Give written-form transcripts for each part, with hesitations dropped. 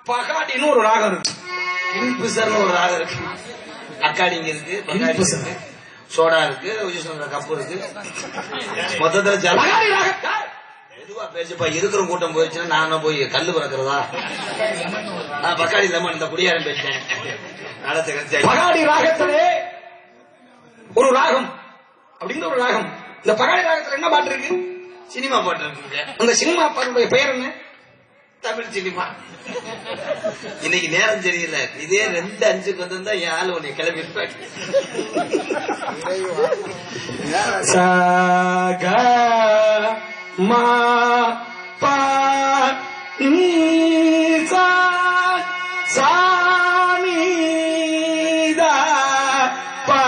பகாடின்னு ஒரு ராகம் இருக்கு, கிங்பிசர்னு ஒரு ராகம் இருக்கு, அக்காடிங்க இருக்கு, பகாடி இருக்கு, சோடா இருக்கு, கப்பு இருக்கு, மொத்தத்துல மெதுவா பேசுப்பா. இருக்கிற கூட்டம் போயிடுச்சுன்னா நான் போய் கல்லு பிறக்கிறதா? நான் பக்காடி இல்லாம இந்த குடியாரம் பேசிட்டேன். பகாடி ராகத்திலே ஒரு ராகம் அப்படின்னு ஒரு ராகம். இந்த பகாடி ராகத்துல என்ன பாட்டு இருக்கு? சினிமா பாட்டு இருக்கு. அந்த சினிமா பாட்டுடைய பெயர் என்ன? தமிழ் சினிமா. இன்னைக்கு நேரம் தெரியல, இதே 2:05 வந்திருந்தா என் ஆளு உன்னை கிளம்பிருப்பாரு. மா பா நீ சா சா நீ தா பா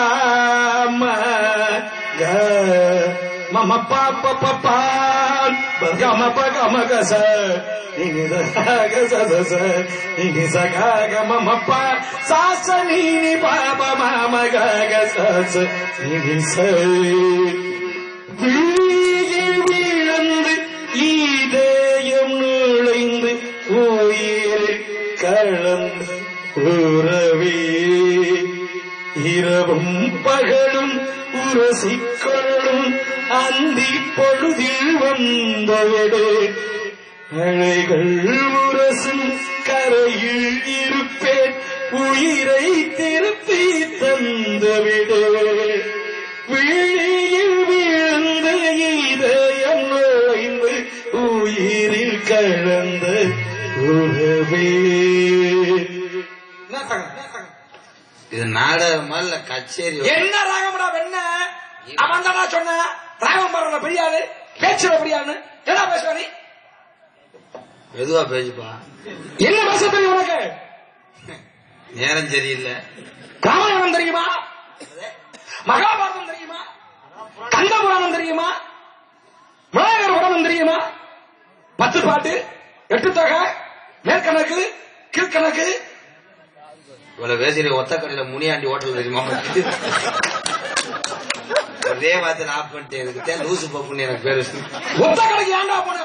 ம க ம ம பா ப ப பா க ம ப க ம க ச நீ த க ச ச ச நீ ச க க ம ம ப சா ச நீ நீ ப ப ம ம க க ச ச நீ ச விழுந்து இதயம் நுழைந்து உயிரில் கலந்து உறவே இரவும் பகலும் உரசிக்கொள்ளும் அந்தி பொழுதில் வந்தவிடு அழைகள் உரசும் கரையில் இருப்பேன் உயிரை திருப்பி தந்துவிடு விழியில் விழுந்த இதயம் நுழைந்து உயிரில் கலந்த உறவே. இது நாடகமா இல்ல கச்சேரி? என்ன ராகம்டா என்ன? அவன் தானா சொன்ன ராகம் பாடுற பெரியாரு, பேச்சுற பெரியாரு. என்ன பேசுவ நீ? மெதுவா பேசுப்பா. என்ன பேச தெரியும் உனக்கு? நேரம் சரியில்லை. ராமாயணம் தெரியுமா? மகாபாரதம் தெரியுமா? கந்தபுராணம் தெரியுமா? விநாயகர் புராணம் தெரியுமா? 10 பாட்டு, 8 தொகை, மேற்கணக்கு, கீழ்கணக்கு. இவ்வளவு பேசுற ஒத்த கடையில முனியாண்டி ஹோட்டல் தெரியுமா? ஒரே வார்த்தை ஆஃப் பண்ணிட்டேன். லூசு பப்புன்னு எனக்கு பேரு. ஒத்த கடைக்கு ஏன்டா போன?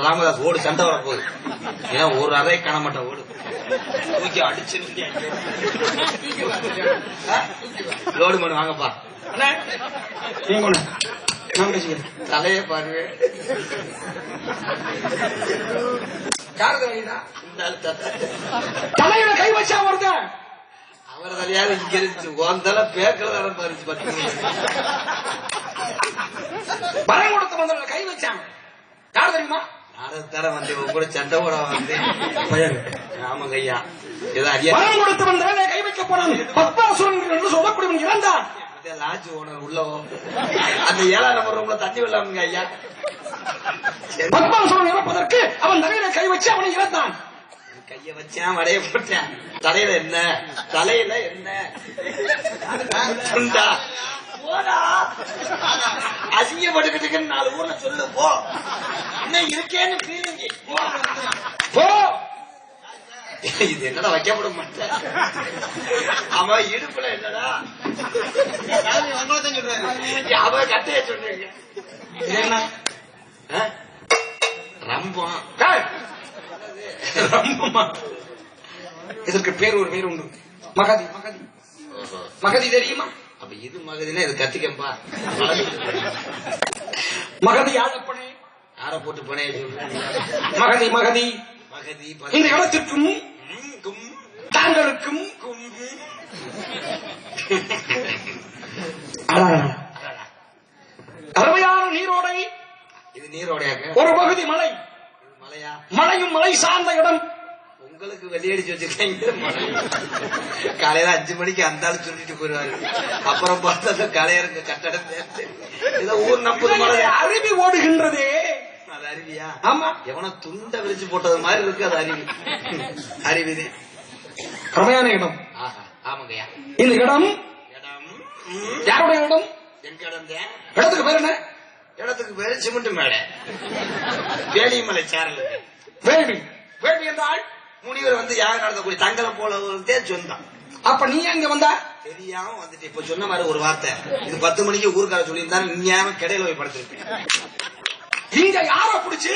ராமதாஸ் ஓடு, சண்டை வர போகுது. ஏன்னா ஒரு அறை காண மாட்டேன், ஓடு தூக்கி அடிச்சு லோடு மணி வாங்கப்பா. தலையே பாருங்க. தலையில கை வச்சா வருத அவர் தலையாவது இங்க இருந்துச்சு. உன் தலை பேக்கிறதால பாருச்சு. 10 பரங்குடத்தை வந்த கை வச்சாங்க. யாரு தெரியுமா? நாடகத்தார வந்து உங்க கூட சண்டை போட வந்து. ஆமாங்க ஐயா, ஏதோ ஐயா பரங்குடத்தை வந்த கை வைக்க போனாங்க. பத்மாசுரன் என்று சொல்லக்கூடிய இறந்தான். லாட்ஜ் ஓனர் உள்ளவோ அந்த 7ஆம் நம்பர் ரூம்ல தண்ணி விடலாமுங்க ஐயா. பத்மாசுரன் இறப்பதற்கு அவன் தலையில கை வச்சு அவனை இறந்தான். கைய வச்சான், வடைய போட்டேன். தலையில என்ன? தலையில என்ன? போடா, அசிங்கப்பட்டுக்கிட்டு 4 ஊர்ல சொல்லு போ. என்ன இருக்கேன்னு போ. இது என்னடா வைக்கப்பட மாட்டேன். அவன் இடுப்புல என்னடா அவன் கட்டைய சொல்றீங்க. ரம்பம் ரம்பமா? இதற்கு பேர் ஒரு பேர் உண்டு, மகதி. மகதி மகதி தெரியுமா? அப்ப இது மகதினா இது கத்திக்கப்பா. மகதி யாழப்பனே யார போட்டு பனைய சொல்றேன். மகதி மகதி மகதி இந்த இடத்திற்கும் தாங்களுக்கும் அருமையான நீரோடை. இது நீரோடையாக ஒரு பகுதி மலை. மலையா? மலையும் மலை சார்ந்த இடம். உங்களுக்கு வெளியடிச்சு வச்சிருக்கீங்க. காலையில 5 மணிக்கு அந்த ஆளு சொல்லிட்டு போயிருவாரு. அப்புறம் பார்த்தா கலையருங்க கட்டடத்தை ஏதோ ஊர் நம்புது மலை. அருவி ஓடுகின்றதே, அது அருவியா? ஆமா. எவனோ துண்டை விரிச்சு போட்டது மாதிரி இருக்கு. அது அருவி. அருவிதே. அருமையான இடம். ஆமாங்கய்யா. இந்த இடம் யாருடைய இடம்? எங்க இடம் தான். இடத்துக்கு பேர் என்ன? இடத்துக்கு பேரு சிமெண்ட் மேடை, வேலிமலை சேரல். வேள்வி. வேள்வி என்றால் முனிவர் வந்து யாகம் நடத்தக்கூடிய தங்கலை போல சொந்தம். அப்ப நீ அங்க வந்த தெரியாம வந்துட்டு இப்ப சொன்ன மாதிரி ஒரு வார்த்தை. இது 10 மணிக்கு ஊருக்கார சொல்லியிருந்தா நீங்க கிடையில போய் படுத்திருக்கேன். இங்க யார புடிச்சு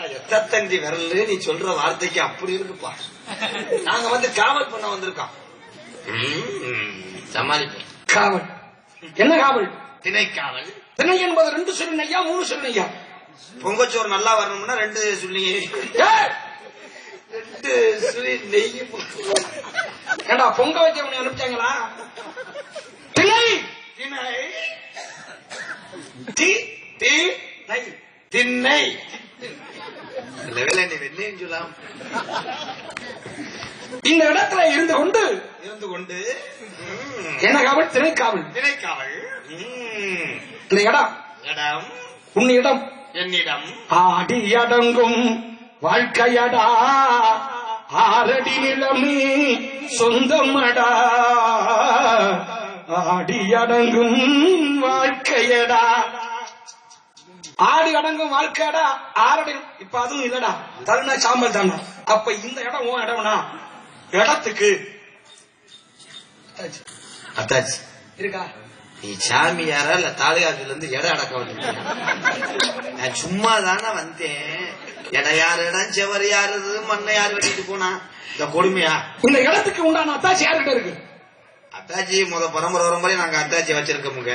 எத்தந்தி விரல் நீ சொல்ற வார்த்தைக்கு அப்படி இருக்குப்பா. நாங்க வந்து காவல் பண்ண வந்திருக்கோம். சமாளிப்போம். காவல் என்ன காவல்? திணைக்காவல். திணை என்பது 2 சொல்லினையா 3 சொல்லினையா? பொங்கச்சோறு நல்லா வரணும்னா 2 சொல்லிங்க. 2 சொல்லி நெய் ஏண்டா பொங்க வைக்க அனுப்பிச்சாங்களா? திணை திணை திண்ணை நீ வெண்ணையும் சொல்லலாம். இந்த இடத்துல இருந்து கொண்டு என்ன காவல்? திணைக்காவல். திணைக்காவல். இந்த இடம் உன்னிடம் என்னிடம் ஆடி அடங்கும் வாழ்க்கையடா, ஆரடி நிலமே சொந்தமடா, ஆடி அடங்கும் வாழ்க்கையடா, ஆடி அடங்கும் வாழ்க்கையடா, ஆரடி. இப்ப அதுவும் இல்லடா, தருணா சாம்பல் தானே. அப்ப இந்த இடம் உன் இடம்னா இடத்துக்கு அத்தாச்சி இருக்கா? நீ சாமியாரா இல்ல தாலுகாத்துல இருந்து இடம் அடக்க வந்து? நான் சும்மா தானே வந்தேன். இடம் யாரு இடம், செவர் யாரு, மண்ணை யாரு வெட்டிட்டு போனா இந்த கொடுமையா? இந்த இடத்துக்கு உண்டான அத்தாச்சி யாருக்கிட்ட இருக்கு? அத்தாச்சி பரம்பரை நாங்க அத்தாச்சி வச்சிருக்கோமுங்க.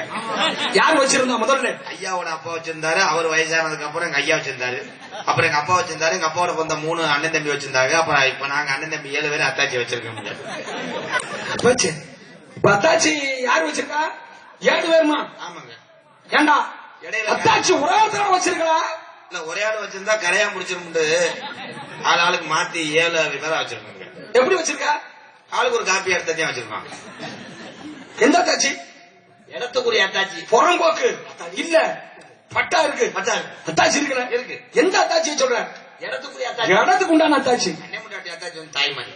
யார் வச்சிருந்தா? முதல்ல ஐயாவோட அப்பா வச்சிருந்தாரு. அவர் வயசானதுக்கு அப்புறம் எங்க ஐயா வச்சிருந்தாரு. அப்புறம் எங்க அப்பா வச்சிருந்தாரு. எங்க அப்பாவோட பிறந்த 3 அண்ணன் தம்பி வச்சிருந்தாங்க. அப்புறம் இப்ப நாங்க அண்ணன் தம்பி 7 பேரும் அத்தாச்சி வச்சிருக்கோமுங்க. அத்தாச்சி யாரு வச்சிருக்கா? 7 பேருமா? ஆமாங்க. ஏண்டா இடையில அத்தாச்சி ஒரே ஒருத்தர வச்சிருக்கா? இல்ல, ஒரே ஆள் வச்சிருந்தா கரையா முடிச்சிருமுண்டு. ஆளுக்கு மாத்தி 7 பேரா வச்சிருக்கோங்க. எப்படி வச்சிருக்கா? ஆளுக்கு ஒரு காப்பி எடுத்ததையும் வச்சிருக்கோம். எந்த அத்தாச்சி? இடத்துக்குரிய அத்தாச்சி. புறம்போக்கு இல்ல, பட்டா இருக்கு. அத்தாச்சி இருக்கு. எந்த அத்தாச்சியை சொல்ற? இடத்துக்குரிய அத்தாச்சி. இடத்துக்கு உண்டான அத்தாச்சி. அண்ணன் முன்னாடி அத்தாச்சி வந்து தாய்மணி.